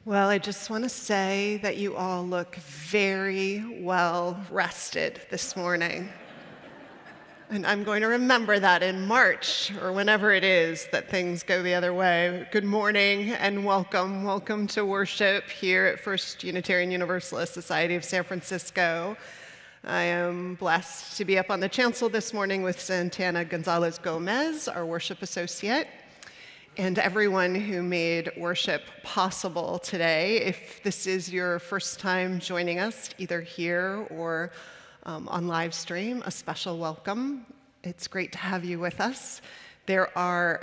Well, I just want to say that you all look very well rested this morning. And I'm going to remember that in March or whenever it is that things go the other way. Good morning and welcome. Welcome to worship here at First Unitarian Universalist Society of San Francisco. I am blessed to be up on the chancel this morning with Santana Gonzalez Gomez, our worship associate, and everyone who made worship possible today. If this is your first time joining us, either here or on live stream, a special welcome. It's great to have you with us. There are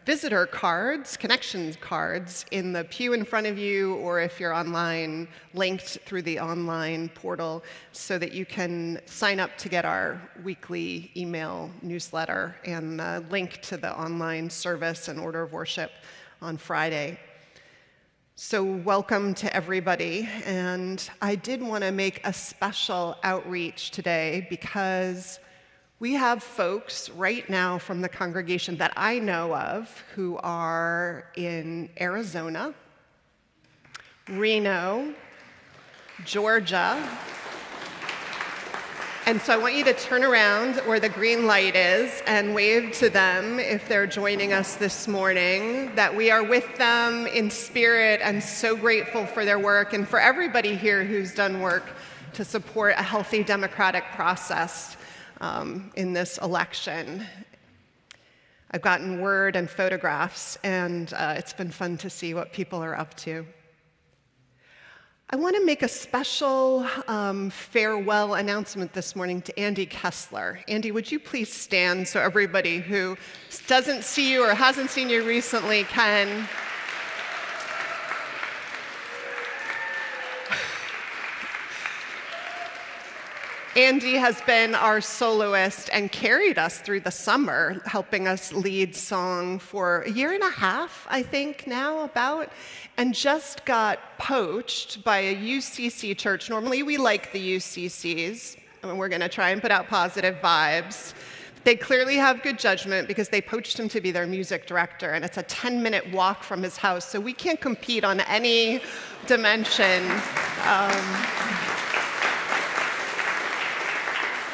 visitor cards, connections cards, in the pew in front of you, or if you're online, linked through the online portal so that you can sign up to get our weekly email newsletter and the link to the online service and order of worship on Friday. So welcome to everybody. And I did want to make a special outreach today because we have folks right now from the congregation that I know of who are in Arizona, Reno, Georgia. And so I want you to turn around where the green light is and wave to them if they're joining us this morning, that we are with them in spirit and so grateful for their work and for everybody here who's done work to support a healthy democratic process in this election. I've gotten word and photographs, and it's been fun to see what people are up to. I want to make a special farewell announcement this morning to Andy Kessler. Andy, would you please stand so everybody who doesn't see you or hasn't seen you recently can. Andy has been our soloist and carried us through the summer, helping us lead song for a year and a half, I think now, about, and just got poached by a UCC church. Normally we like the UCCs, and we're going to try and put out positive vibes. They clearly have good judgment because they poached him to be their music director, and it's a 10-minute walk from his house, so we can't compete on any dimension.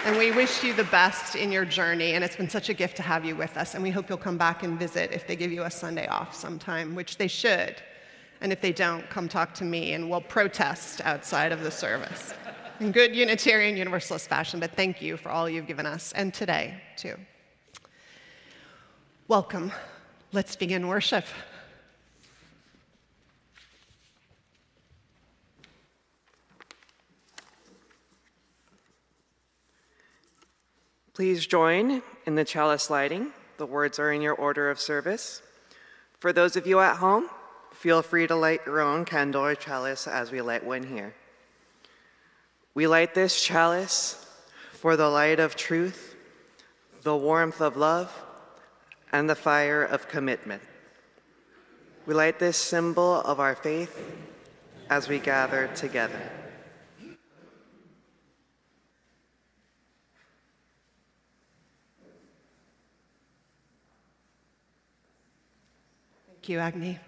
And we wish you the best in your journey, and it's been such a gift to have you with us, and we hope you'll come back and visit if they give you a Sunday off sometime, which they should. And if they don't, come talk to me, and we'll protest outside of the service in good Unitarian Universalist fashion, but thank you for all you've given us, and today, too. Welcome. Let's begin worship. Please join in the chalice lighting. The words are in your order of service. For those of you at home, feel free to light your own candle or chalice as we light one here. We light this chalice for the light of truth, the warmth of love, and the fire of commitment. We light this symbol of our faith as we gather together. Thank you, Agni.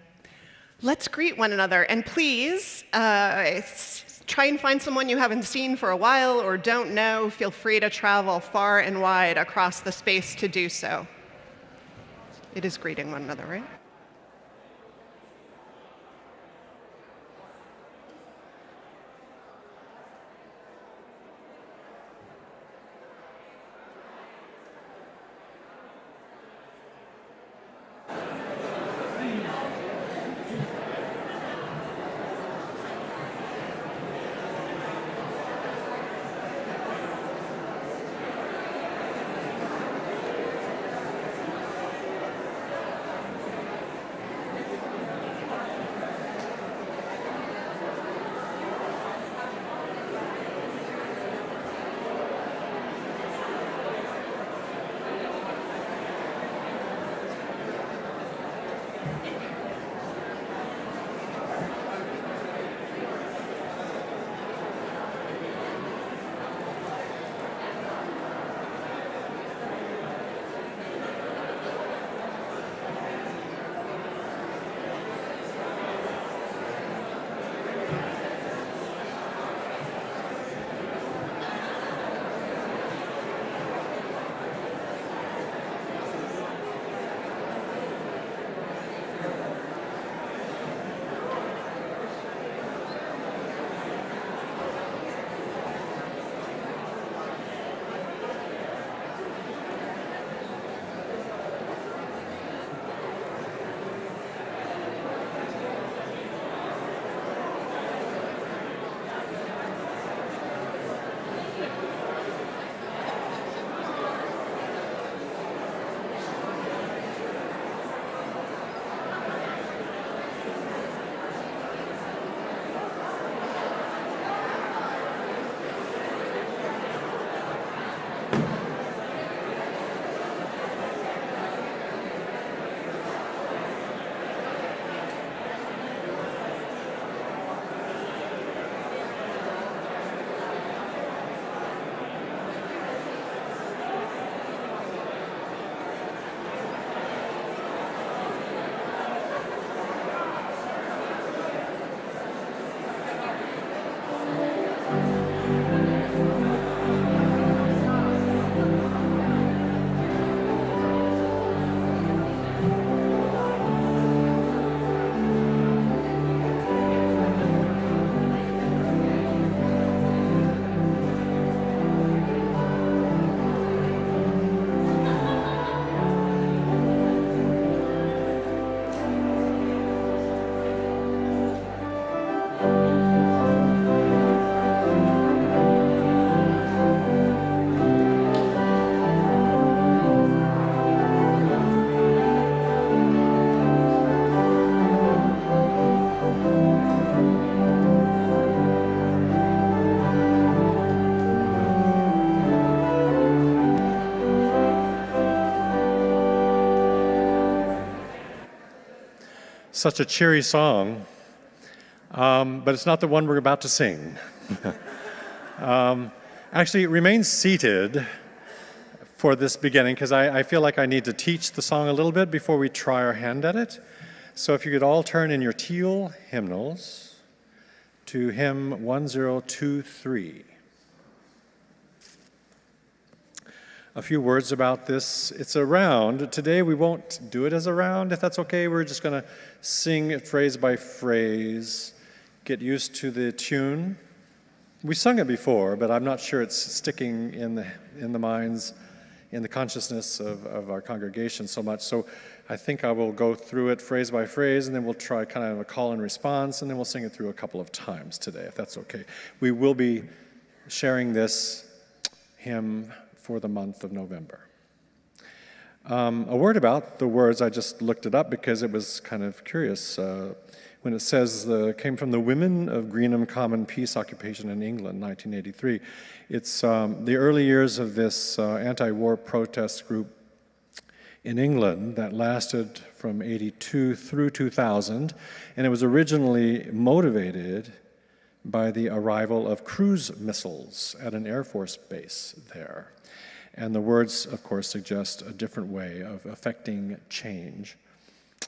Let's greet one another, and please try and find someone you haven't seen for a while or don't know. Feel free to travel far and wide across the space to do so. It is greeting one another, right? such a cheery song, but it's not the one we're about to sing. Actually, remain seated for this beginning, because I feel like I need to teach the song a little bit before we try our hand at it. So if you could all turn in your teal hymnals to hymn 1023. A few words about this. It's a round. Today we won't do it as a round, if that's okay. We're just going to sing it phrase by phrase, get used to the tune. We sung it before, but I'm not sure it's sticking in the minds, in the consciousness of our congregation so much. So I think I will go through it phrase by phrase, and then we'll try kind of a call and response, and then we'll sing it through a couple of times today, if that's okay. We will be sharing this hymn for the month of November. A word about the words, I just looked it up because it was kind of curious. When it says, came from the Women of Greenham Common Peace Occupation in England, 1983. It's the early years of this anti-war protest group in England that lasted from 82 through 2000, and it was originally motivated by the arrival of cruise missiles at an Air Force base there. And the words, of course, suggest a different way of affecting change,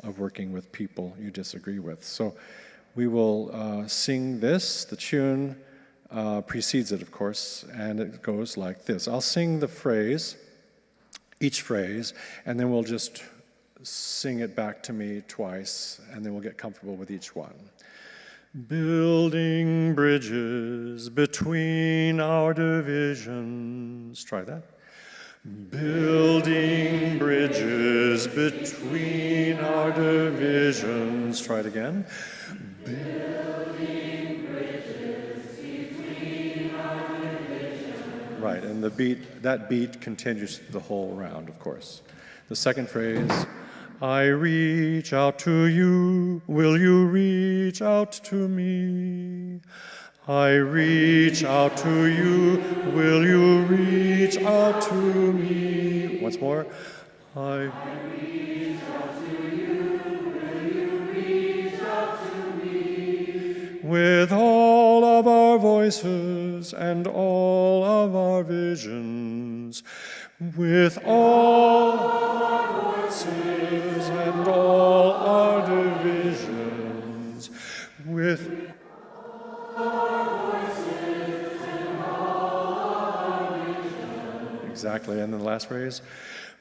of working with people you disagree with. So we will sing this. The tune precedes it, of course, and it goes like this. I'll sing the phrase, each phrase, and then we'll just sing it back to me twice, and then we'll get comfortable with each one. Building bridges between our divisions. Try that. Building bridges between our divisions. Try it again. Building bridges between our divisions. Right, and that beat continues the whole round, of course. The second phrase, I reach out to you, will you reach out to me? I reach out to you, will you reach out to me? Once more. I reach out to you, will you reach out to me? With all of our voices and all of our visions, with all of our voices and all our divisions, with exactly, and then the last phrase,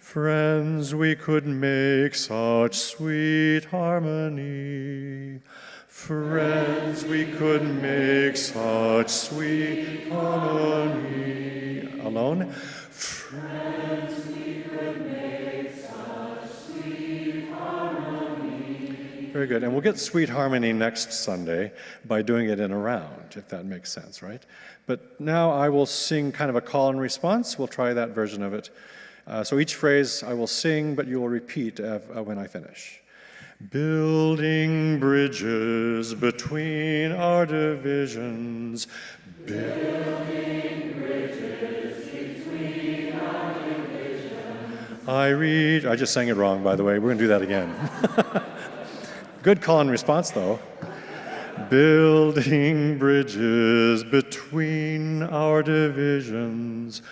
friends, we could make such sweet harmony. Friends, we could make such sweet harmony. Alone? Friends, we could make such sweet harmony. Very good, and we'll get sweet harmony next Sunday by doing it in a round, if that makes sense, right? But now I will sing kind of a call and response. We'll try that version of it. So each phrase I will sing, but you will repeat when I finish. Building bridges between our divisions. Building bridges between our divisions. I just sang it wrong, by the way. We're going to do that again. Good call and response, though. Building bridges between our divisions.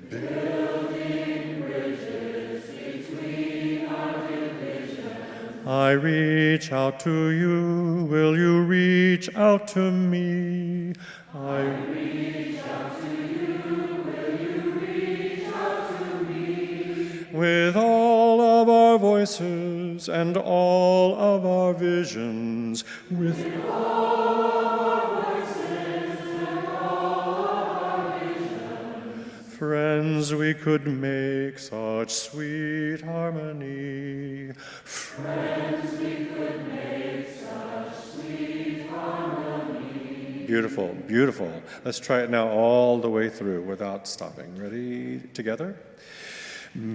Building bridges between our divisions. I reach out to you, will you reach out to me? I reach out to you, will you reach out to me? With all of our voices and all of our visions, with all of our voices and all of our visions, friends, we could make such sweet harmony. Friends, we could make such sweet harmony. Beautiful, beautiful. Let's try it now all the way through without stopping. Ready? Together?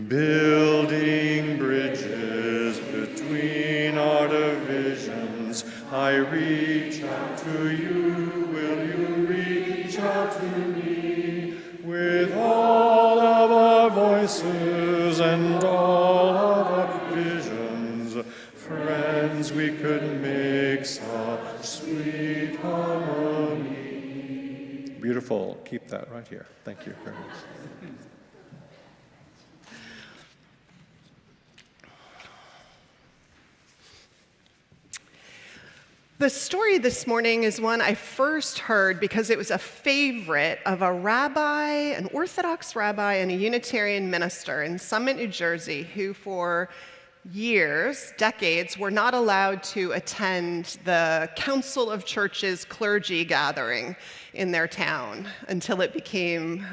Building bridges between our divisions, I reach out to you, will you reach out to me? With all of our voices and all of our visions, friends, we could beautiful. Keep that right here. Thank you very much. The story this morning is one I first heard because it was a favorite of a rabbi, an Orthodox rabbi, and a Unitarian minister in Summit, New Jersey, who for years, decades, were not allowed to attend the Council of Churches clergy gathering in their town until it became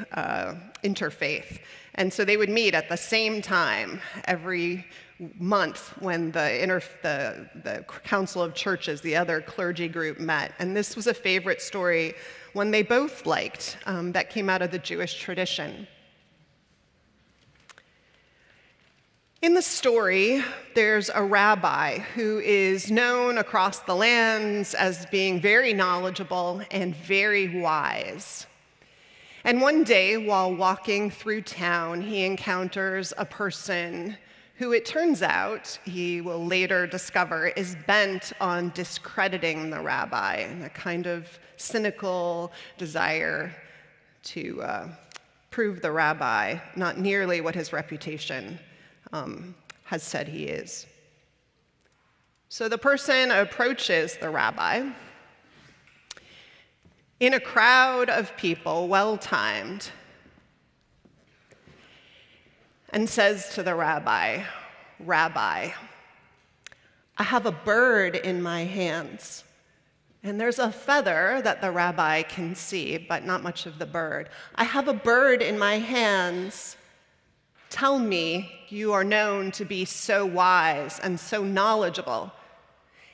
interfaith. And so they would meet at the same time every month when the Council of Churches, the other clergy group, met. And this was a favorite story, one they both liked, that came out of the Jewish tradition. In the story, there's a rabbi who is known across the lands as being very knowledgeable and very wise. And one day, while walking through town, he encounters a person who it turns out, he will later discover, is bent on discrediting the rabbi in a kind of cynical desire to prove the rabbi not nearly what his reputation has said he is. So the person approaches the rabbi in a crowd of people, well-timed, and says to the rabbi, "Rabbi, I have a bird in my hands, and there's a feather that the rabbi can see, but not much of the bird. I have a bird in my hands. Tell me, you are known to be so wise and so knowledgeable.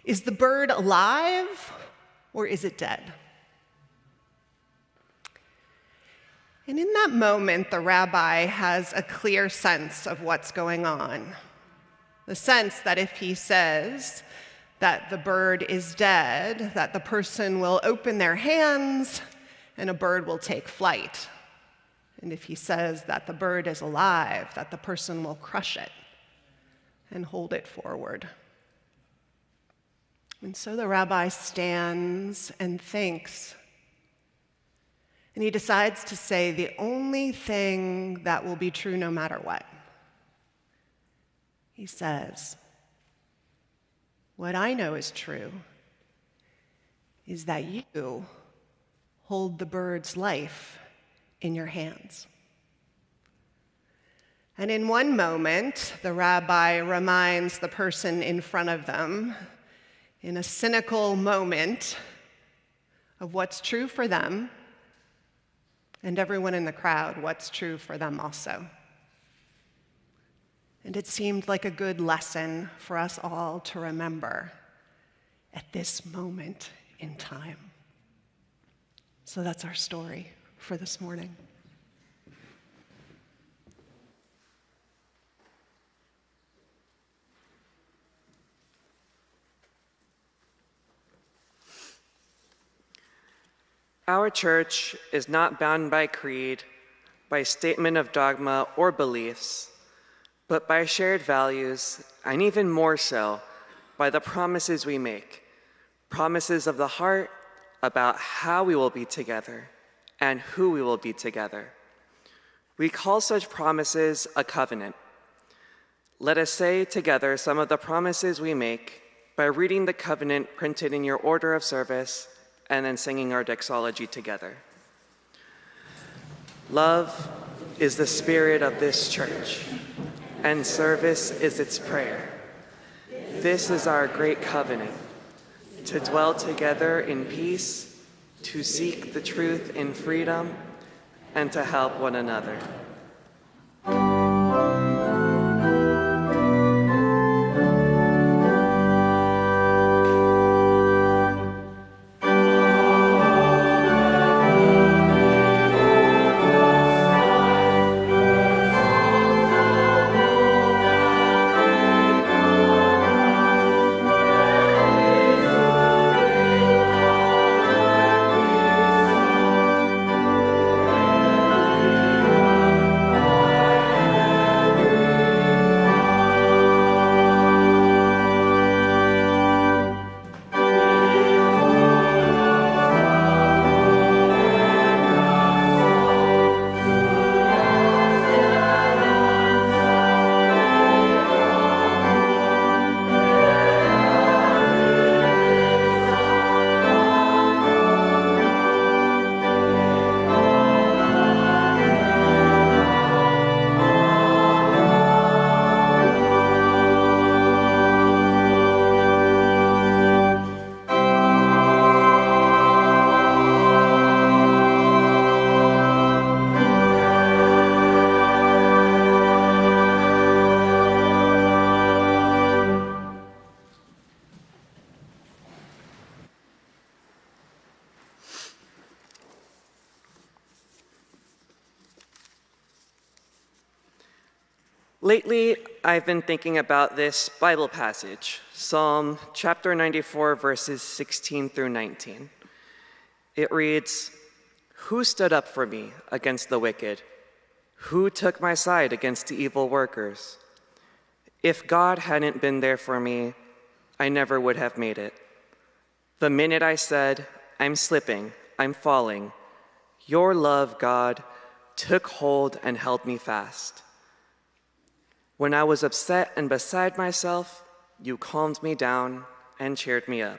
Is the bird alive, or is it dead?" And in that moment, the rabbi has a clear sense of what's going on. The sense that if he says that the bird is dead, that the person will open their hands and a bird will take flight. And if he says that the bird is alive, that the person will crush it and hold it forward. And so the rabbi stands and thinks. And he decides to say the only thing that will be true no matter what. He says, "What I know is true is that you hold the bird's life in your hands." And in one moment, the rabbi reminds the person in front of them, in a cynical moment, of what's true for them, and everyone in the crowd, what's true for them also. And it seemed like a good lesson for us all to remember at this moment in time. So that's our story for this morning. Our church is not bound by creed, by statement of dogma or beliefs, but by shared values, and even more so, by the promises we make, promises of the heart about how we will be together and who we will be together. We call such promises a covenant. Let us say together some of the promises we make by reading the covenant printed in your order of service and then singing our doxology together. Love is the spirit of this church, and service is its prayer. This is our great covenant, to dwell together in peace, to seek the truth in freedom, and to help one another. Lately, I've been thinking about this Bible passage, Psalm chapter 94, verses 16 through 19. It reads, "Who stood up for me against the wicked? Who took my side against the evil workers? If God hadn't been there for me, I never would have made it. The minute I said, 'I'm slipping, I'm falling,' your love, God, took hold and held me fast. When I was upset and beside myself, you calmed me down and cheered me up."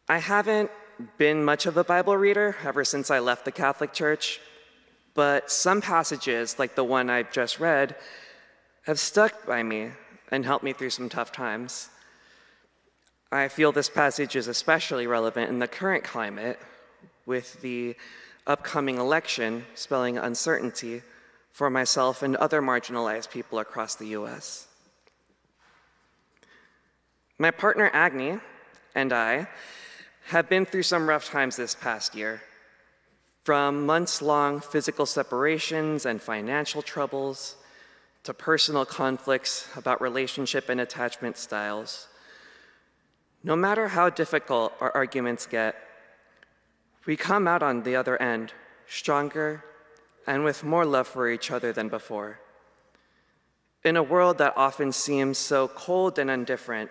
I haven't been much of a Bible reader ever since I left the Catholic Church, but some passages, like the one I've just read, have stuck by me and helped me through some tough times. I feel this passage is especially relevant in the current climate, with the upcoming election spelling uncertainty for myself and other marginalized people across the US. My partner Agni and I have been through some rough times this past year, from months-long physical separations and financial troubles to personal conflicts about relationship and attachment styles. No matter how difficult our arguments get, we come out on the other end stronger and with more love for each other than before. In a world that often seems so cold and indifferent,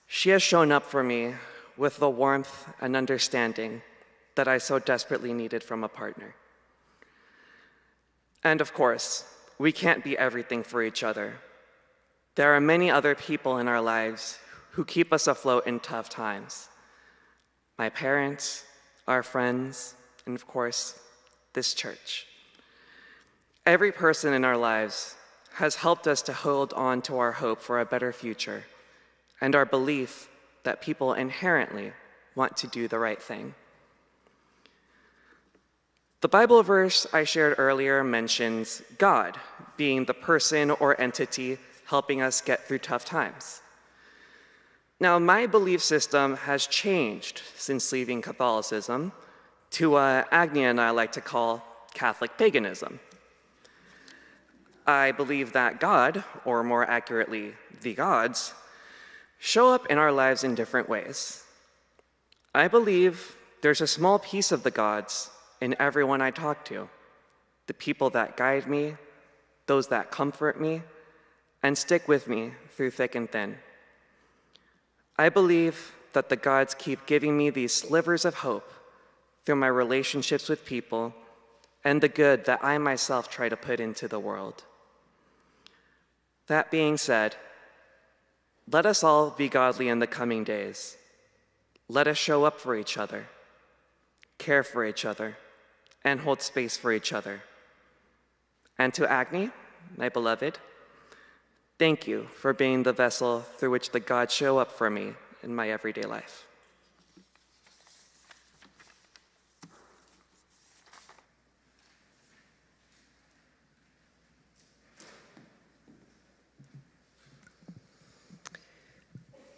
she has shown up for me with the warmth and understanding that I so desperately needed from a partner. And of course, we can't be everything for each other. There are many other people in our lives who keep us afloat in tough times. My parents, our friends, and of course, this church. Every person in our lives has helped us to hold on to our hope for a better future and our belief that people inherently want to do the right thing. The Bible verse I shared earlier mentions God being the person or entity helping us get through tough times. Now, my belief system has changed since leaving Catholicism to what Agni and I like to call Catholic paganism. I believe that God, or more accurately, the gods, show up in our lives in different ways. I believe there's a small piece of the gods in everyone I talk to, the people that guide me, those that comfort me, and stick with me through thick and thin. I believe that the gods keep giving me these slivers of hope through my relationships with people and the good that I myself try to put into the world. That being said, let us all be godly in the coming days. Let us show up for each other, care for each other, and hold space for each other. And to Agni, my beloved, thank you for being the vessel through which the gods show up for me in my everyday life.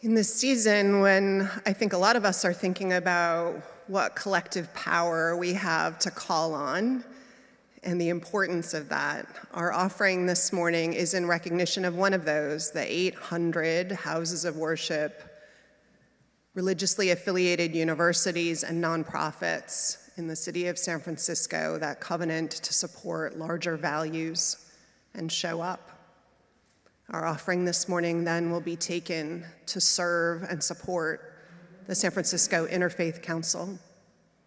In this season, when I think a lot of us are thinking about what collective power we have to call on and the importance of that, our offering this morning is in recognition of one of those, the 800 houses of worship, religiously affiliated universities and nonprofits in the city of San Francisco that covenant to support larger values and show up. Our offering this morning then will be taken to serve and support the San Francisco Interfaith Council.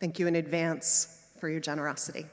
Thank you in advance for your generosity.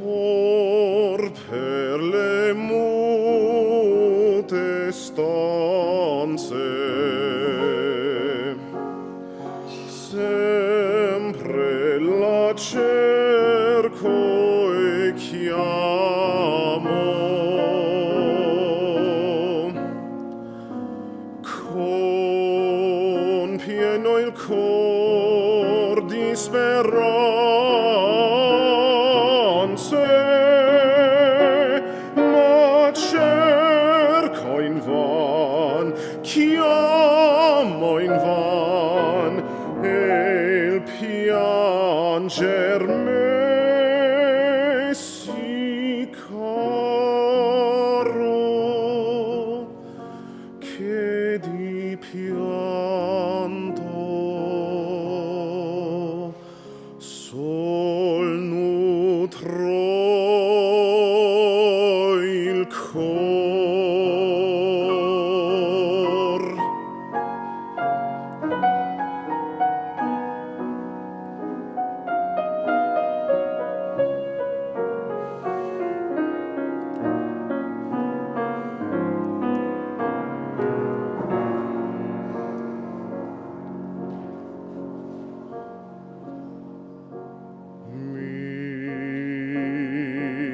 or per le mute stanze sempre la cerco e chiamo con pieno il cor di speranze, ma cerco invan, chiamo invan, e il pianger me si caro che di pianto sol nutro il cor. Mi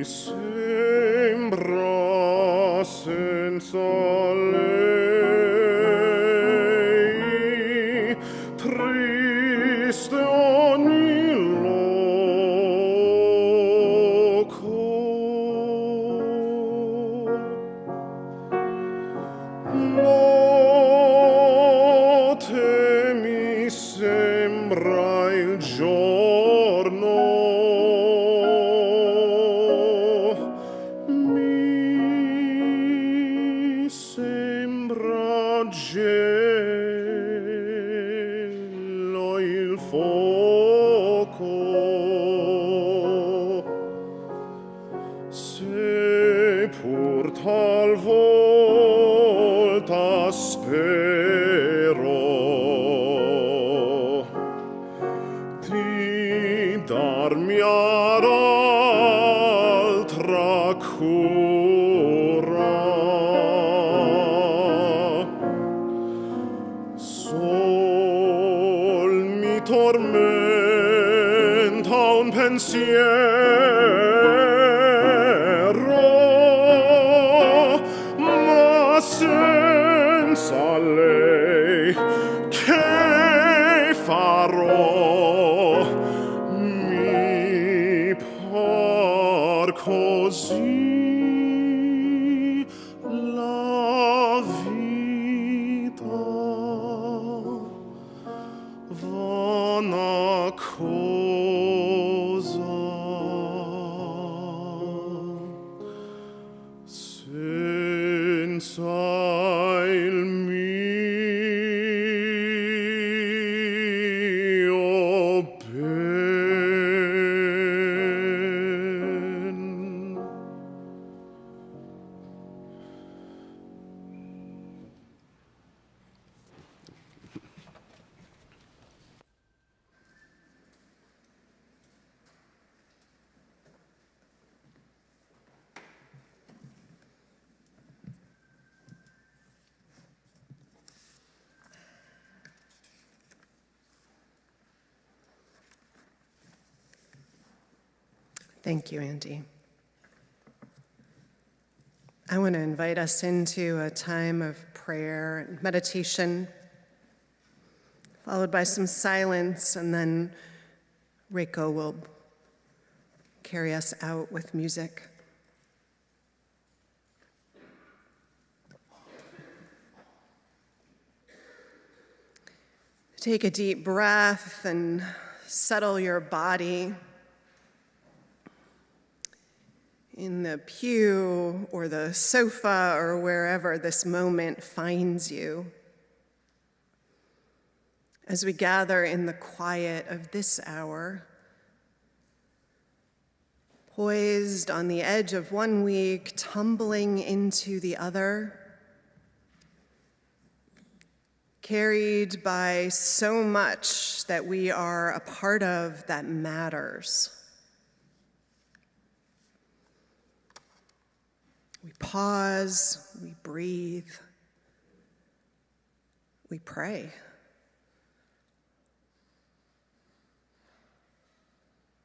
sembra senza lei triste ogni loco. Notte mi sembra il giorno, mi sembra gelo il fuoco, se pur talvolta spero di darmi ad altra cura. Sol mi tormenta un pensiero, ma senza lei che farò? Mi par così la vita, vana cosa, senza il mio ben. Thank you, Andy. I want to invite us into a time of prayer and meditation, followed by some silence, and then Reiko will carry us out with music. Take a deep breath and settle your body in the pew or the sofa or wherever this moment finds you. As we gather in the quiet of this hour, poised on the edge of one week, tumbling into the other, carried by so much that we are a part of that matters. We pause, we breathe, we pray.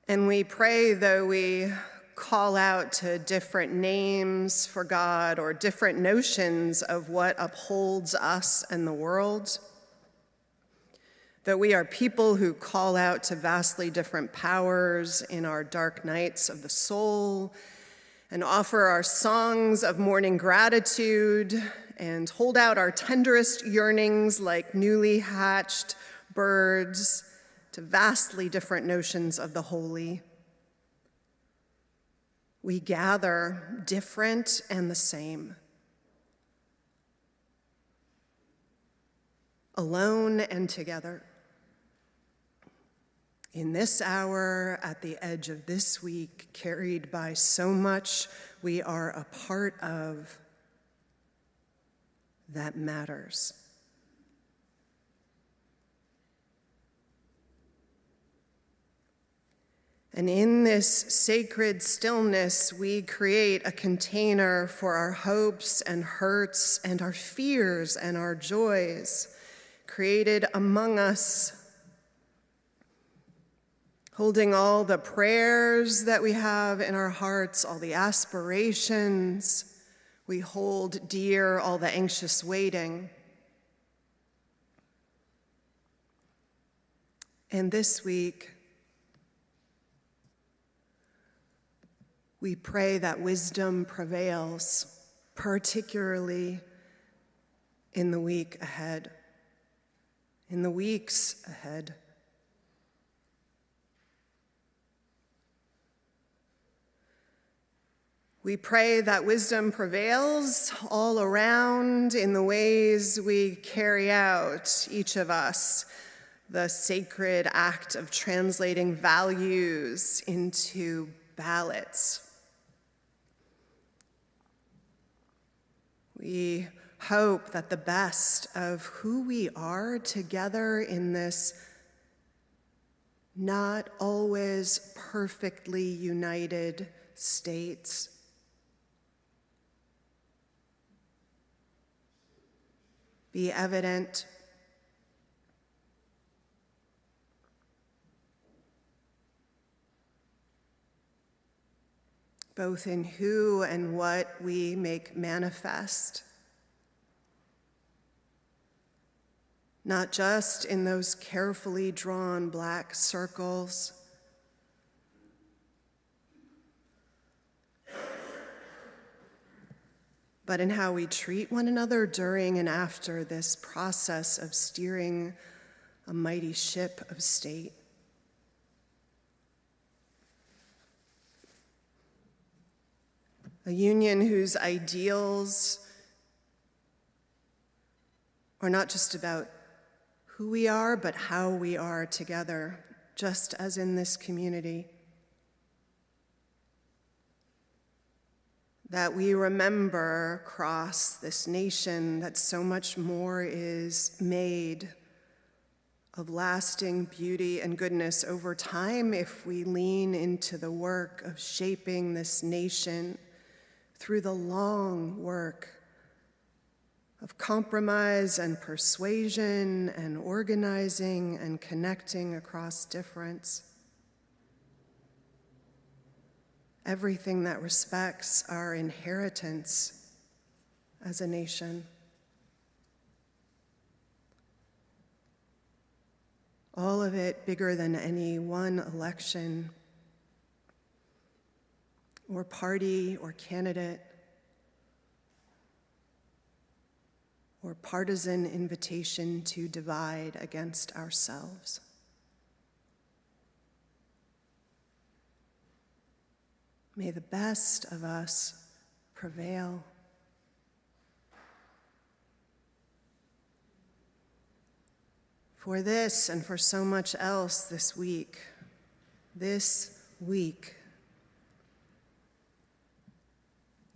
And we pray though we call out to different names for God or different notions of what upholds us and the world. That we are people who call out to vastly different powers in our dark nights of the soul and offer our songs of morning gratitude and hold out our tenderest yearnings like newly hatched birds to vastly different notions of the holy. We gather different and the same, alone and together. In this hour, at the edge of this week, carried by so much we are a part of that matters. And in this sacred stillness, we create a container for our hopes and hurts and our fears and our joys, created among us, holding all the prayers that we have in our hearts, all the aspirations. We hold dear all the anxious waiting. And this week, we pray that wisdom prevails, particularly in the week ahead, in the weeks ahead. We pray that wisdom prevails all around in the ways we carry out, each of us, the sacred act of translating values into ballots. We hope that the best of who we are together in this not always perfectly united state be evident. Both in who and what we make manifest. Not just in those carefully drawn black circles, but in how we treat one another during and after this process of steering a mighty ship of state. A union whose ideals are not just about who we are, but how we are together, just as in this community. That we remember across this nation that so much more is made of lasting beauty and goodness over time if we lean into the work of shaping this nation through the long work of compromise and persuasion and organizing and connecting across difference. Everything that respects our inheritance as a nation. All of it bigger than any one election or party or candidate or partisan invitation to divide against ourselves. May the best of us prevail. For this and for so much else this week,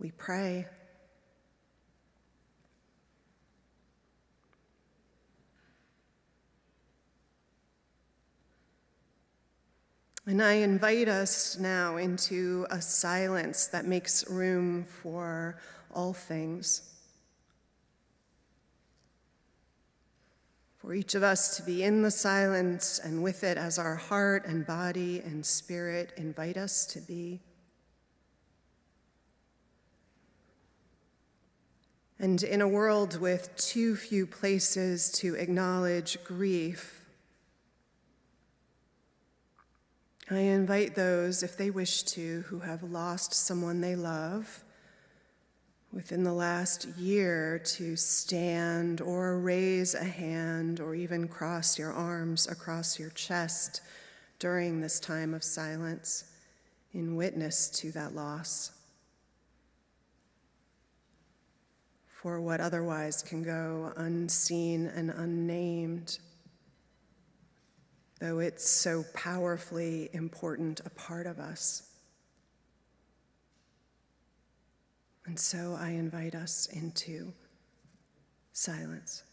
we pray. And I invite us now into a silence that makes room for all things. For each of us to be in the silence and with it as our heart and body and spirit invite us to be. And in a world with too few places to acknowledge grief, I invite those, if they wish to, who have lost someone they love within the last year to stand or raise a hand or even cross your arms across your chest during this time of silence in witness to that loss. For what otherwise can go unseen and unnamed, though it's so powerfully important a part of us. And so I invite us into silence.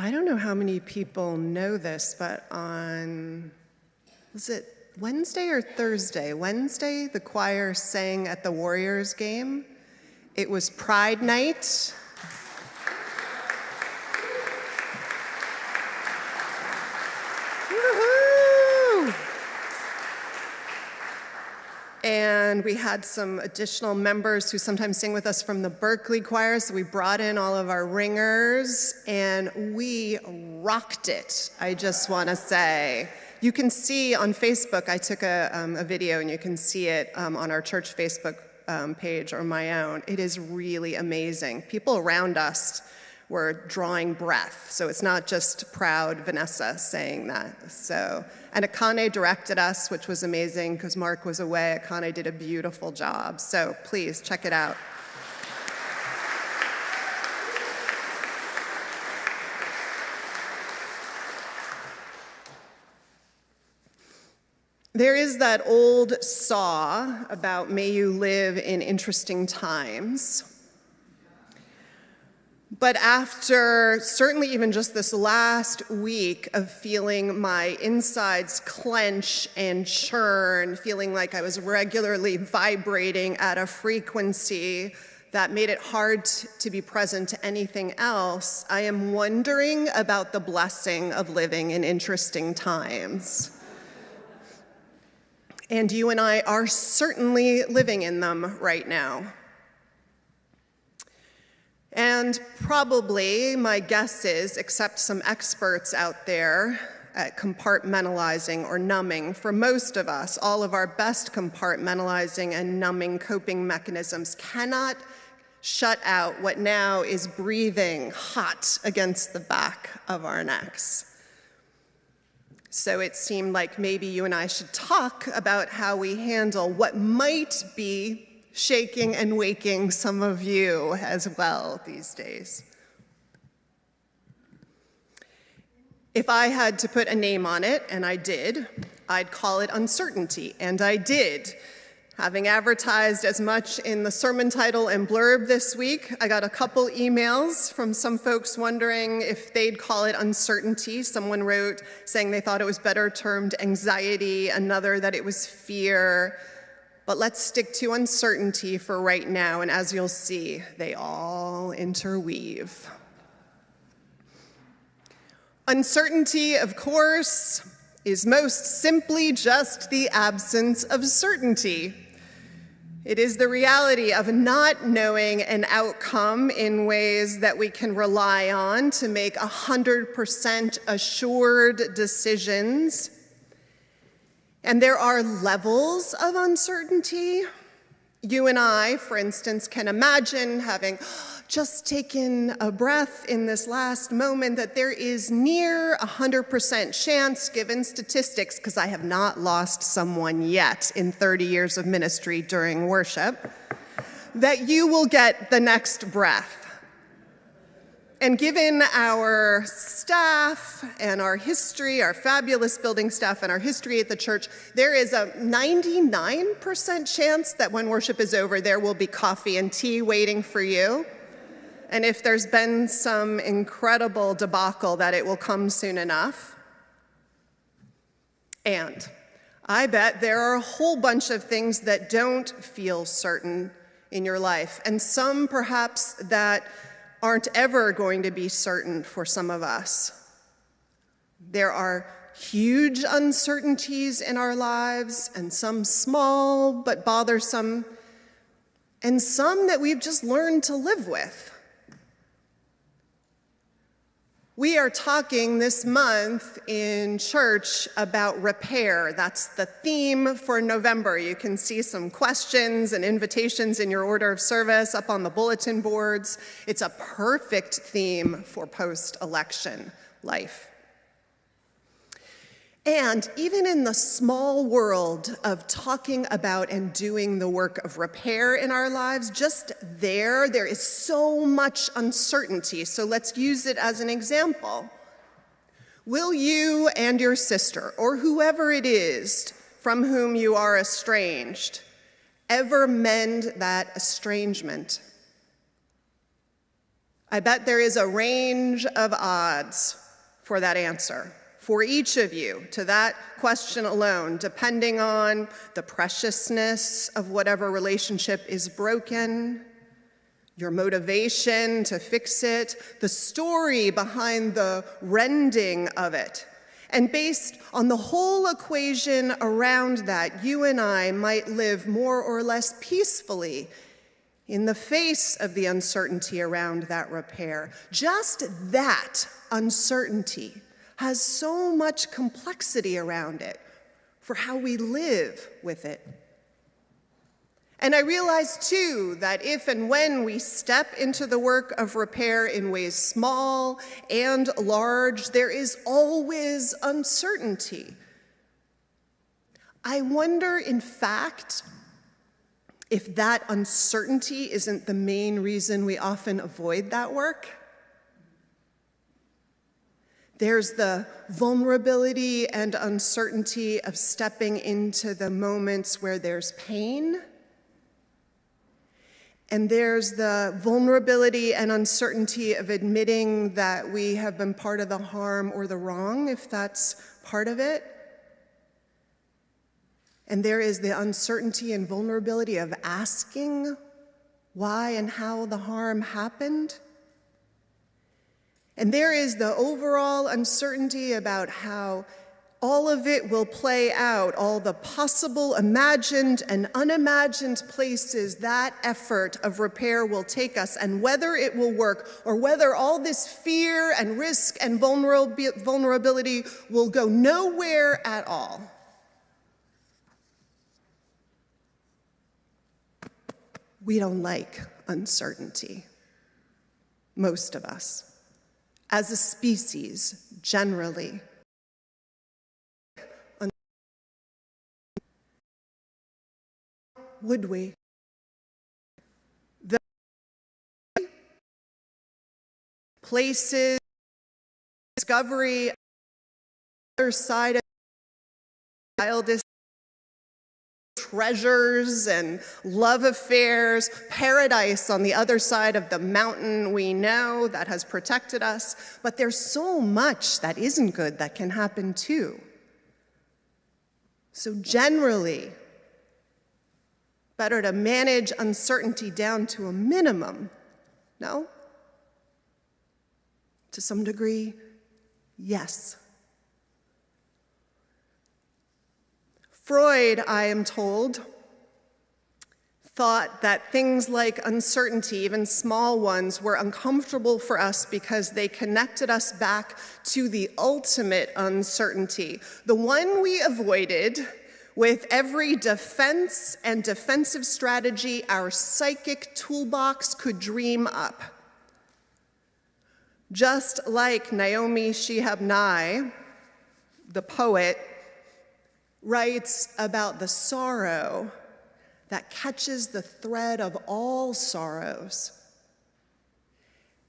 I don't know how many people know this, but was it Wednesday or Thursday? Wednesday, the choir sang at the Warriors game. It was Pride Night. Woohoo! And we had some additional members who sometimes sing with us from the Berkeley choir, so we brought in all of our ringers, and we rocked it, I just want to say. You can see on Facebook, I took a video, and you can see it on our church Facebook page or my own. It is really amazing. People around us were drawing breath, so it's not just proud Vanessa saying that. So, and Akane directed us, which was amazing because Mark was away. Akane did a beautiful job, so please check it out. There is that old saw about may you live in interesting times. But after certainly even just this last week of feeling my insides clench and churn, feeling like I was regularly vibrating at a frequency that made it hard to be present to anything else, I am wondering about the blessing of living in interesting times. And you and I are certainly living in them right now. And probably, my guess is, except some experts out there at compartmentalizing or numbing, for most of us, all of our best compartmentalizing and numbing coping mechanisms cannot shut out what now is breathing hot against the back of our necks. So it seemed like maybe you and I should talk about how we handle what might be shaking and waking some of you as well these days. If I had to put a name on it, and I did, I'd call it uncertainty, and I did. Having advertised as much in the sermon title and blurb this week, I got a couple emails from some folks wondering if they'd call it uncertainty. Someone wrote saying they thought it was better termed anxiety, another that it was fear. But let's stick to uncertainty for right now, and as you'll see, they all interweave. Uncertainty, of course, is most simply just the absence of certainty. It is the reality of not knowing an outcome in ways that we can rely on to make 100% assured decisions. And there are levels of uncertainty. You and I, for instance, can imagine having just taken a breath in this last moment that there is near 100% chance, given statistics, because I have not lost someone yet in 30 years of ministry during worship, that you will get the next breath. And given our staff and our history, our fabulous building staff and our history at the church, there is a 99% chance that when worship is over, there will be coffee and tea waiting for you. And if there's been some incredible debacle, that it will come soon enough. And I bet there are a whole bunch of things that don't feel certain in your life, and some perhaps that aren't ever going to be certain for some of us. There are huge uncertainties in our lives, and some small but bothersome, and some that we've just learned to live with. We are talking this month in church about repair. That's the theme for November. You can see some questions and invitations in your order of service up on the bulletin boards. It's a perfect theme for post-election life. And even in the small world of talking about and doing the work of repair in our lives, just there is so much uncertainty. So let's use it as an example. Will you and your sister, or whoever it is from whom you are estranged, ever mend that estrangement? I bet there is a range of odds for that answer, for each of you, to that question alone, depending on the preciousness of whatever relationship is broken, your motivation to fix it, the story behind the rending of it. And based on the whole equation around that, you and I might live more or less peacefully in the face of the uncertainty around that repair. Just that uncertainty has so much complexity around it for how we live with it. And I realize too that if and when we step into the work of repair in ways small and large, there is always uncertainty. I wonder, in fact, if that uncertainty isn't the main reason we often avoid that work. There's the vulnerability and uncertainty of stepping into the moments where there's pain. And there's the vulnerability and uncertainty of admitting that we have been part of the harm or the wrong, if that's part of it. And there is the uncertainty and vulnerability of asking why and how the harm happened. And there is the overall uncertainty about how all of it will play out, all the possible imagined and unimagined places that effort of repair will take us, and whether it will work, or whether all this fear and risk and vulnerability will go nowhere at all. We don't like uncertainty, most of us. As a species, generally. Would we? The places, discovery, other side of the wildest treasures and love affairs, paradise on the other side of the mountain we know that has protected us. But there's so much that isn't good that can happen too. So generally, better to manage uncertainty down to a minimum, no? To some degree, yes. Freud, I am told, thought that things like uncertainty, even small ones, were uncomfortable for us because they connected us back to the ultimate uncertainty, the one we avoided with every defense and defensive strategy our psychic toolbox could dream up. Just like Naomi Shihab Nye, the poet, writes about the sorrow that catches the thread of all sorrows.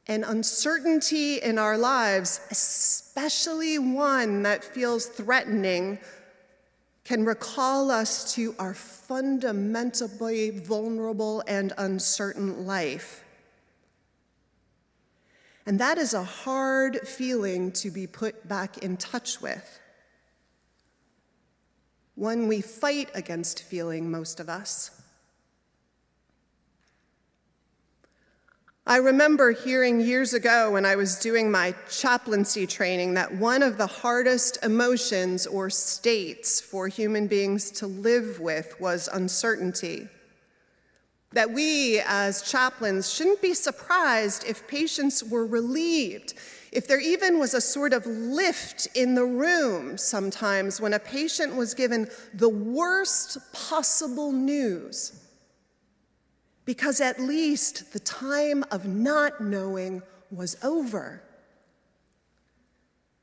And uncertainty in our lives, especially one that feels threatening, can recall us to our fundamentally vulnerable and uncertain life. And that is a hard feeling to be put back in touch with. One we fight against feeling, most of us. I remember hearing years ago when I was doing my chaplaincy training that one of the hardest emotions or states for human beings to live with was uncertainty. That we, as chaplains, shouldn't be surprised if patients were relieved, if there even was a sort of lift in the room sometimes when a patient was given the worst possible news, because at least the time of not knowing was over.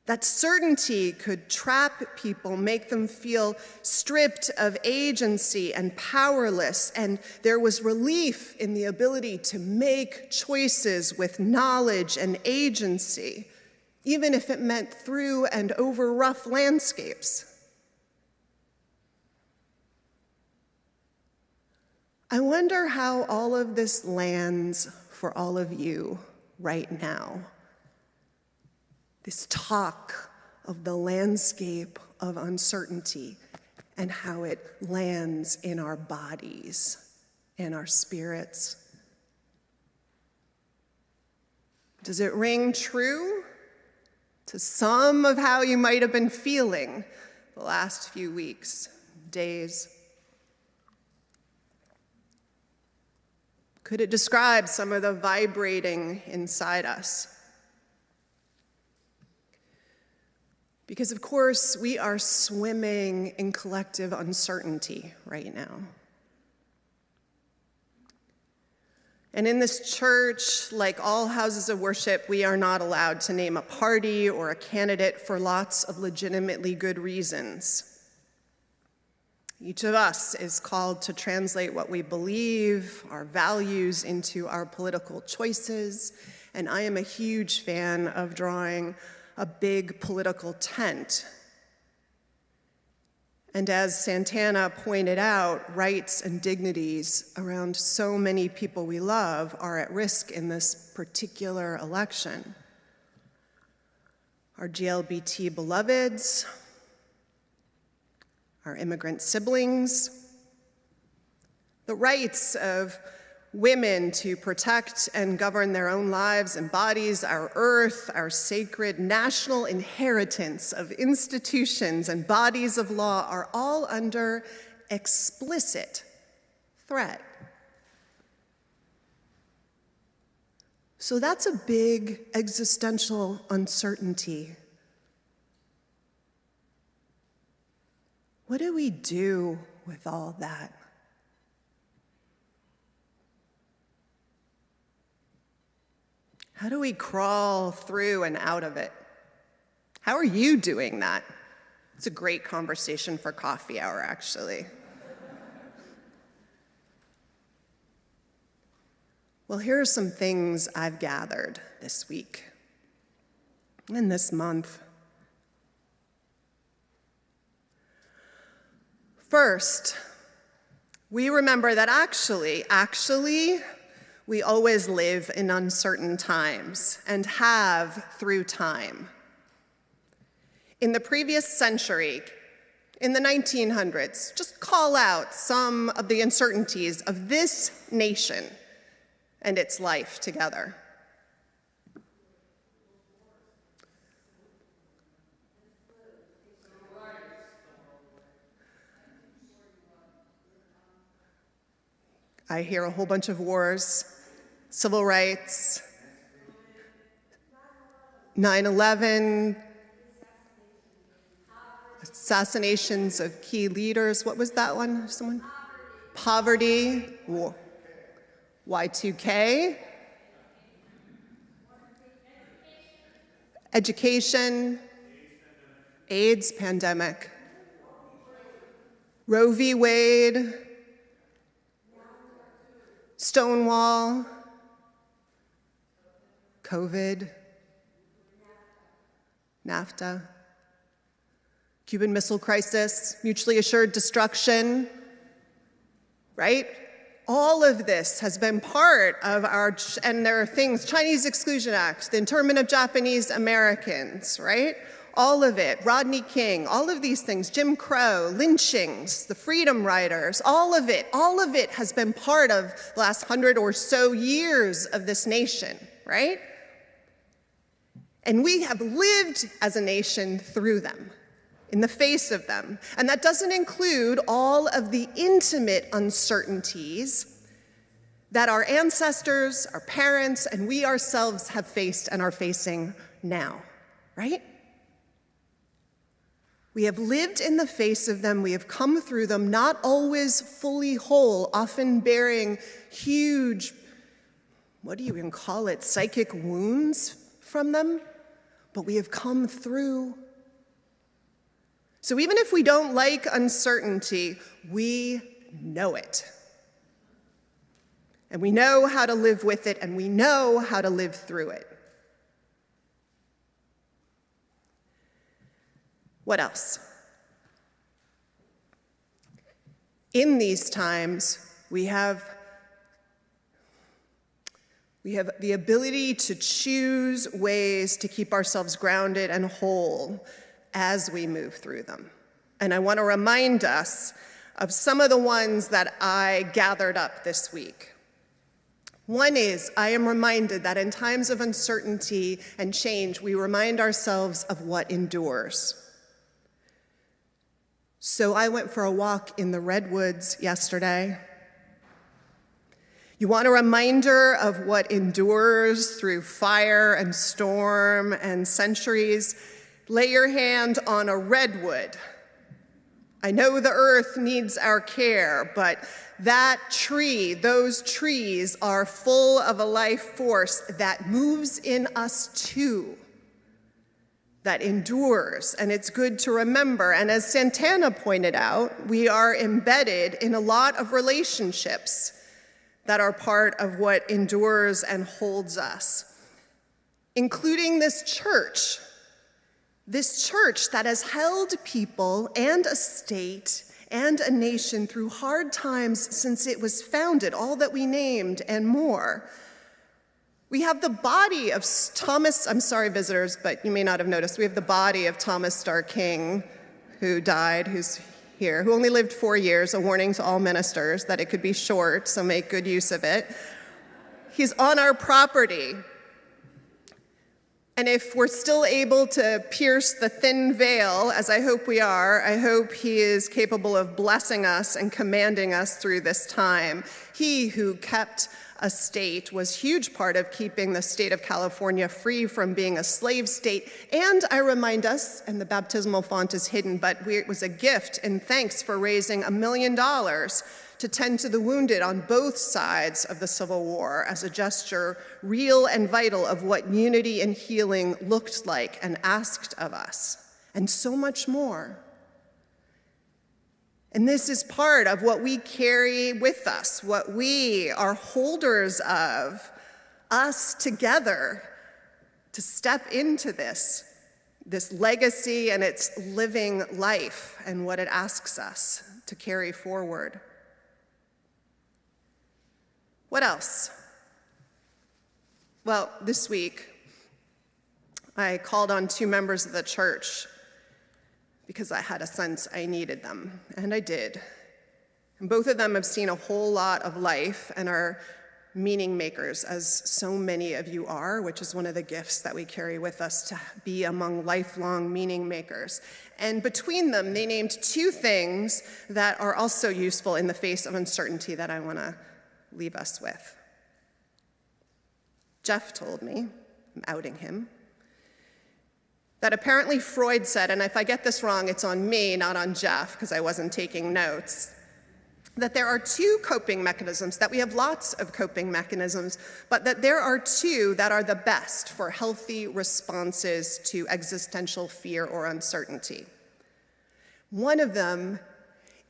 That certainty could trap people, make them feel stripped of agency and powerless, and there was relief in the ability to make choices with knowledge and agency, even if it meant through and over rough landscapes. I wonder how all of this lands for all of you right now. This talk of the landscape of uncertainty and how it lands in our bodies and our spirits. Does it ring true to some of how you might have been feeling the last few weeks, days? Could it describe some of the vibrating inside us? Because, of course, we are swimming in collective uncertainty right now. And in this church, like all houses of worship, we are not allowed to name a party or a candidate for lots of legitimately good reasons. Each of us is called to translate what we believe, our values, into our political choices. And I am a huge fan of drawing a big political tent. And as Santana pointed out, rights and dignities around so many people we love are at risk in this particular election. Our GLBT beloveds, our immigrant siblings, the rights of women to protect and govern their own lives and bodies, our earth, our sacred national inheritance of institutions and bodies of law are all under explicit threat. So that's a big existential uncertainty. What do we do with all that? How do we crawl through and out of it? How are you doing that? It's a great conversation for coffee hour, actually. Well, here are some things I've gathered this week and this month. First, we remember that actually, we always live in uncertain times and have through time. In the previous century, in the 1900s, just call out some of the uncertainties of this nation and its life together. I hear a whole bunch of wars, civil rights, 9/11, assassinations of key leaders. What was that one? Someone? Poverty, Y2K, education, AIDS pandemic, Roe v. Wade, Stonewall, COVID, NAFTA, Cuban Missile Crisis, mutually assured destruction, right? All of this has been part of and there are things, Chinese Exclusion Act, the internment of Japanese Americans, right? All of it, Rodney King, all of these things, Jim Crow, lynchings, the Freedom Riders, all of it has been part of the last 100 or so years of this nation, right? And we have lived as a nation through them, in the face of them. And that doesn't include all of the intimate uncertainties that our ancestors, our parents, and we ourselves have faced and are facing now, right? We have lived in the face of them, we have come through them, not always fully whole, often bearing huge, what do you even call it, psychic wounds from them, but we have come through. So even if we don't like uncertainty, we know it. And we know how to live with it, and we know how to live through it. What else? In these times, we We have the ability to choose ways to keep ourselves grounded and whole as we move through them. And I want to remind us of some of the ones that I gathered up this week. One is, I am reminded that in times of uncertainty and change, we remind ourselves of what endures. So I went for a walk in the redwoods yesterday. You want a reminder of what endures through fire and storm and centuries? Lay your hand on a redwood. I know the earth needs our care, but that tree, those trees are full of a life force that moves in us too, that endures, and it's good to remember. And as Santana pointed out, we are embedded in a lot of relationships that are part of what endures and holds us, including this church that has held people and a state and a nation through hard times since it was founded, all that we named and more. We have the body of Thomas, I'm sorry, visitors, but you may not have noticed, we have the body of Thomas Starr King, who died, who's here, who only lived 4 years, a warning to all ministers that it could be short, so make good use of it. He's on our property. And if we're still able to pierce the thin veil, as I hope we are, I hope he is capable of blessing us and commanding us through this time. He who kept a state was a huge part of keeping the state of California free from being a slave state. And I remind us, and the baptismal font is hidden, but it was a gift and thanks for raising $1 million to tend to the wounded on both sides of the Civil War as a gesture real and vital of what unity and healing looked like and asked of us, and so much more. And this is part of what we carry with us, what we are holders of, us together, to step into this legacy and its living life and what it asks us to carry forward. What else? Well, this week, I called on 2 members of the church because I had a sense I needed them, and I did. And both of them have seen a whole lot of life and are meaning makers, as so many of you are, which is one of the gifts that we carry with us, to be among lifelong meaning makers. And between them, they named 2 things that are also useful in the face of uncertainty that I want to leave us with. Jeff told me, I'm outing him, that apparently Freud said, and if I get this wrong, it's on me, not on Jeff, because I wasn't taking notes, that there are 2 coping mechanisms, that we have lots of coping mechanisms, but that there are 2 that are the best for healthy responses to existential fear or uncertainty. One of them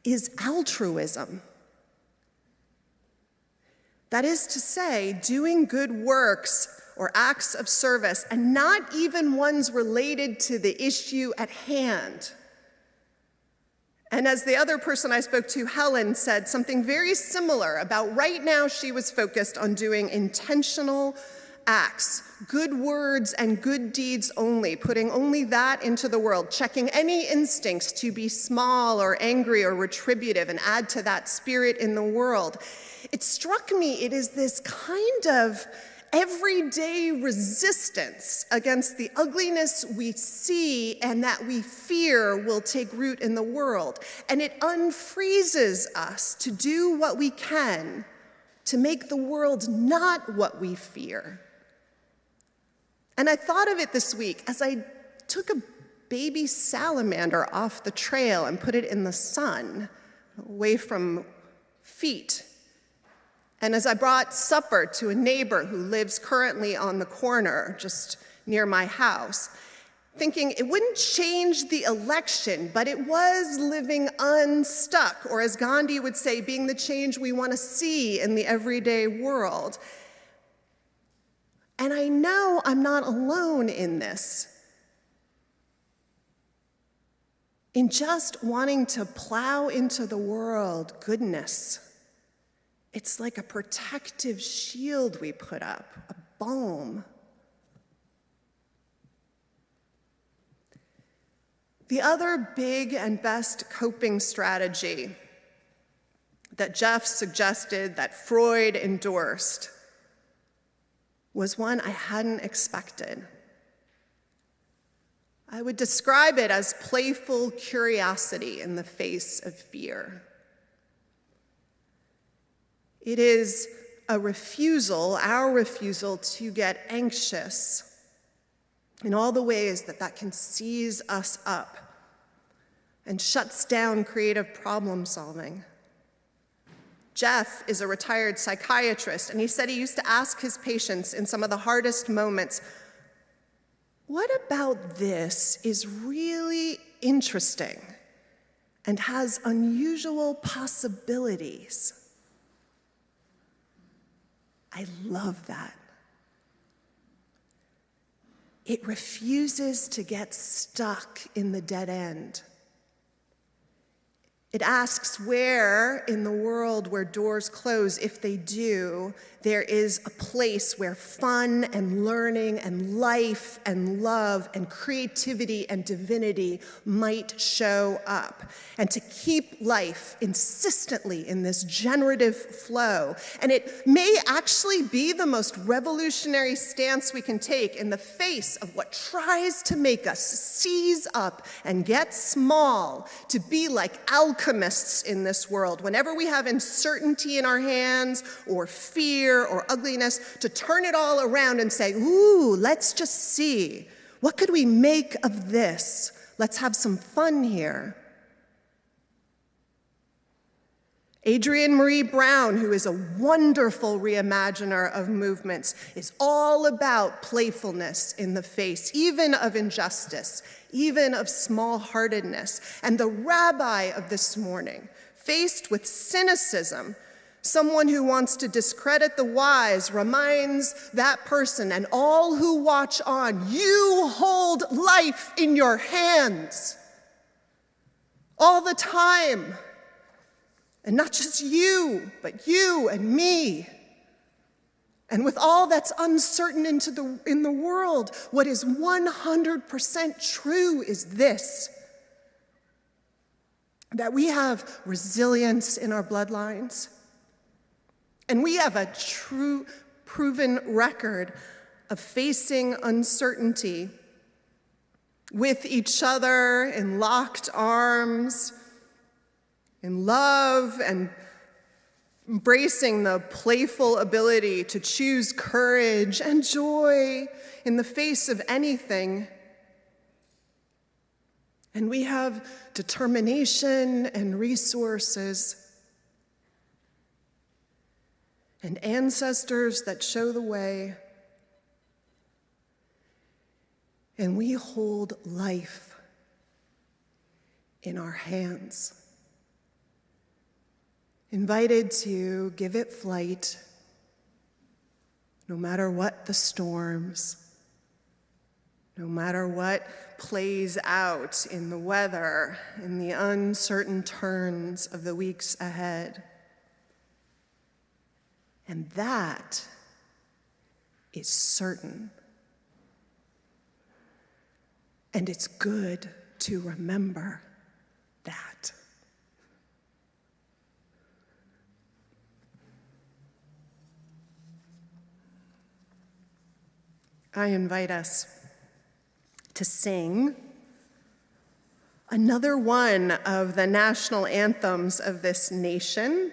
is altruism. That is to say, doing good works or acts of service, and not even ones related to the issue at hand. And as the other person I spoke to, Helen, said something very similar about right now she was focused on doing intentional acts, good words and good deeds only, putting only that into the world, checking any instincts to be small or angry or retributive and add to that spirit in the world. It struck me it is this kind of everyday resistance against the ugliness we see and that we fear will take root in the world. And it unfreezes us to do what we can to make the world not what we fear. And I thought of it this week as I took a baby salamander off the trail and put it in the sun, away from feet. And as I brought supper to a neighbor who lives currently on the corner just near my house, thinking it wouldn't change the election, but it was living unstuck, or as Gandhi would say, being the change we want to see in the everyday world. And I know I'm not alone in this, in just wanting to plow into the world goodness, It's like a protective shield we put up, a balm. The other big and best coping strategy that Jeff suggested, that Freud endorsed, was one I hadn't expected. I would describe it as playful curiosity in the face of fear. It is a refusal, our refusal, to get anxious in all the ways that can seize us up and shuts down creative problem solving. Jeff is a retired psychiatrist, and he said he used to ask his patients in some of the hardest moments, what about this is really interesting and has unusual possibilities? I love that. It refuses to get stuck in the dead end. It asks where in the world where doors close, if they do, there is a place where fun and learning and life and love and creativity and divinity might show up. And to keep life insistently in this generative flow. And it may actually be the most revolutionary stance we can take in the face of what tries to make us seize up and get small, to be like alchemists in this world. Whenever we have uncertainty in our hands or fear or ugliness, to turn it all around and say, ooh, let's just see. What could we make of this? Let's have some fun here. Adrienne Marie Brown, who is a wonderful reimaginer of movements, is all about playfulness in the face, even of injustice, even of small-heartedness. And the rabbi of this morning, faced with cynicism, someone who wants to discredit the wise, reminds that person and all who watch on, you hold life in your hands all the time. And not just you, but you and me. And with all that's uncertain in the world, what is 100% true is this: that we have resilience in our bloodlines, and we have a true, proven record of facing uncertainty with each other in locked arms, in love, and embracing the playful ability to choose courage and joy in the face of anything. And we have determination and resources and ancestors that show the way. And we hold life in our hands, invited to give it flight, no matter what the storms, no matter what plays out in the weather, in the uncertain turns of the weeks ahead. And that is certain. And it's good to remember that. I invite us to sing another one of the national anthems of this nation.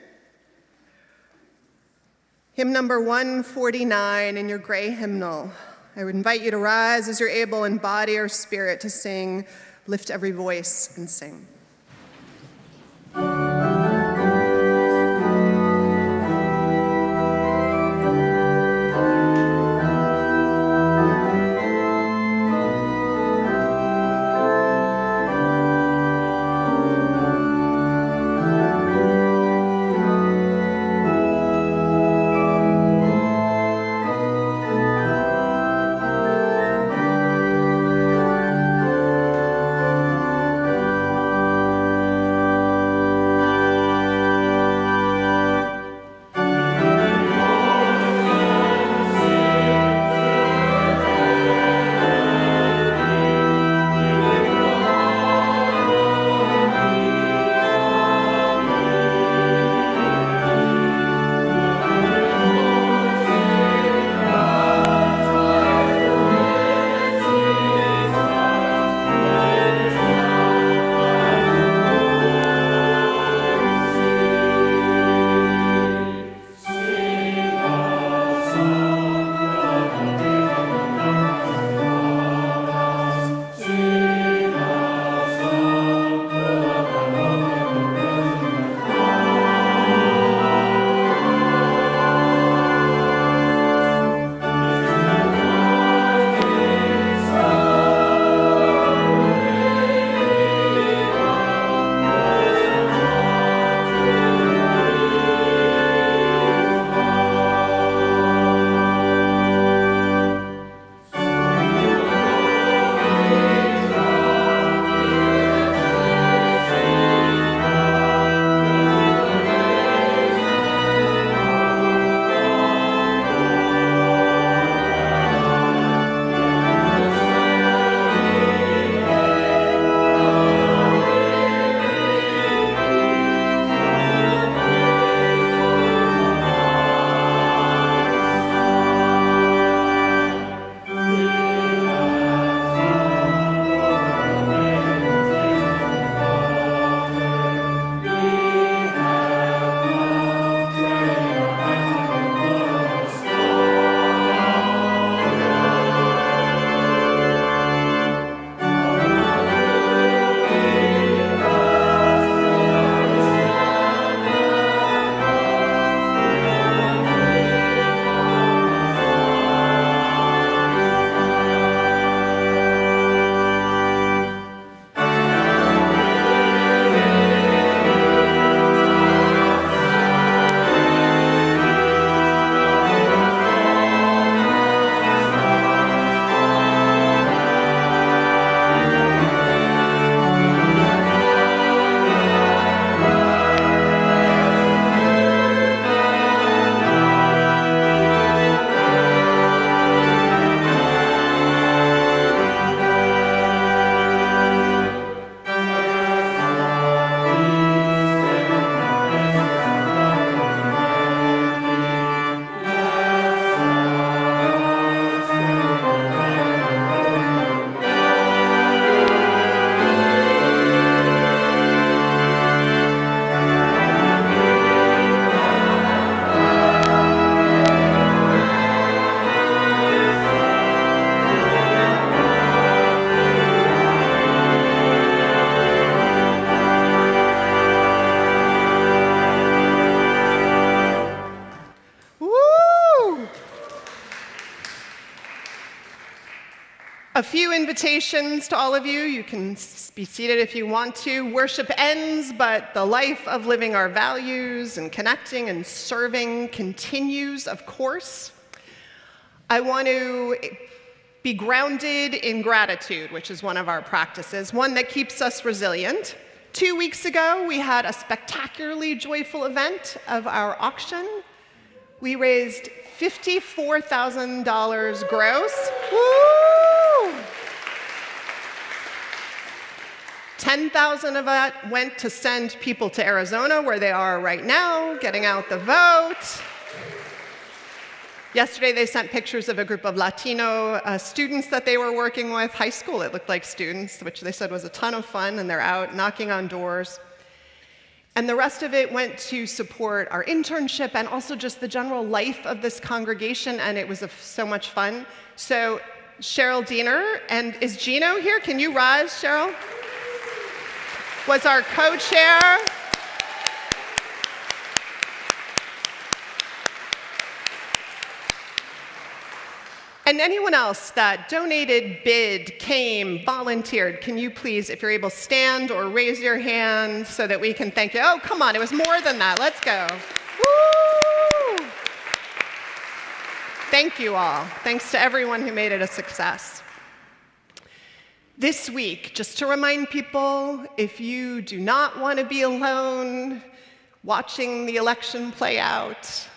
Hymn number 149 in your gray hymnal. I would invite you to rise as you're able in body or spirit to sing, lift every voice and sing. A few invitations to all of you. You can be seated if you want to. Worship ends, but the life of living our values and connecting and serving continues, of course. I want to be grounded in gratitude, which is one of our practices, one that keeps us resilient. 2 weeks ago, we had a spectacularly joyful event of our auction. We raised $54,000 gross. Woo! 10,000 of that went to send people to Arizona, where they are right now, getting out the vote. Yesterday, they sent pictures of a group of Latino students that they were working with, high school, it looked like students, which they said was a ton of fun, and they're out knocking on doors. And the rest of it went to support our internship and also just the general life of this congregation, and it was so much fun. So Cheryl Diener, and is Gino here? Can you rise, Cheryl? Was our co-chair. And anyone else that donated, bid, came, volunteered, can you please, if you're able, stand or raise your hand so that we can thank you? Oh, come on, it was more than that. Let's go. Woo! Thank you all. Thanks to everyone who made it a success. This week, just to remind people, if you do not want to be alone watching the election play out,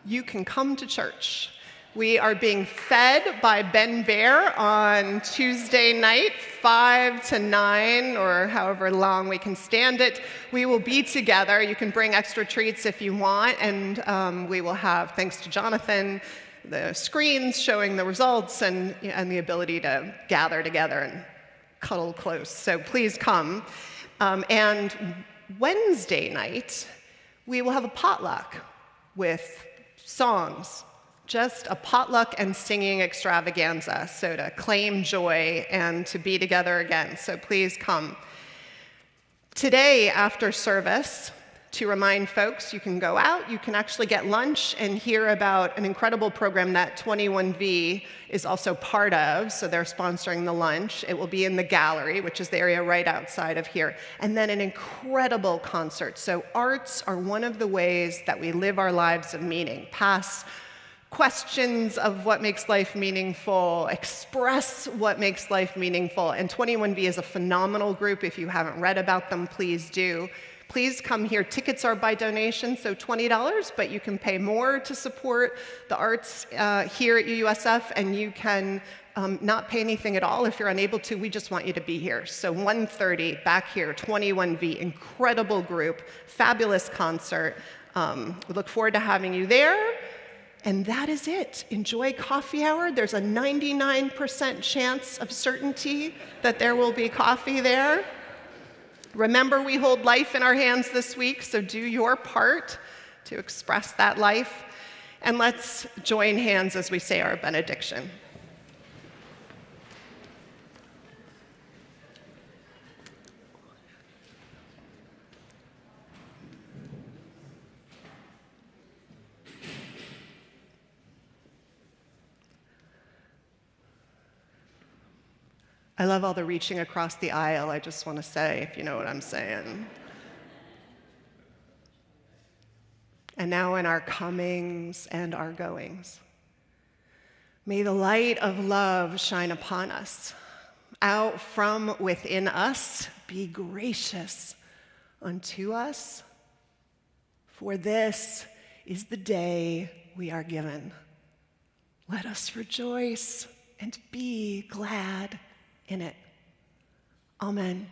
you can come to church. We are being fed by Ben Bear on Tuesday night, 5 to 9, or however long we can stand it. We will be together. You can bring extra treats if you want, and we will have, thanks to Jonathan, the screens showing the results and the ability to gather together and cuddle close. So please come. And Wednesday night, we will have a potluck with songs. Just a potluck and singing extravaganza, so to claim joy and to be together again. So please come. Today, after service, to remind folks, you can go out, you can actually get lunch and hear about an incredible program that 21V is also part of, so they're sponsoring the lunch. It will be in the gallery, which is the area right outside of here. And then an incredible concert. So arts are one of the ways that we live our lives of meaning. Past questions of what makes life meaningful, express what makes life meaningful. And 21V is a phenomenal group. If you haven't read about them, please do. Please come here. Tickets are by donation, so $20, but you can pay more to support the arts here at UUSF, and you can not pay anything at all if you're unable to. We just want you to be here. So 1:30 back here, 21V, incredible group, fabulous concert. We look forward to having you there. And that is it. Enjoy coffee hour. There's a 99% chance of certainty that there will be coffee there. Remember, we hold life in our hands this week, so do your part to express that life. And let's join hands as we say our benediction. I love all the reaching across the aisle, I just want to say, if you know what I'm saying. And now in our comings and our goings, may the light of love shine upon us. Out from within us, be gracious unto us, for this is the day we are given. Let us rejoice and be glad in it. Amen.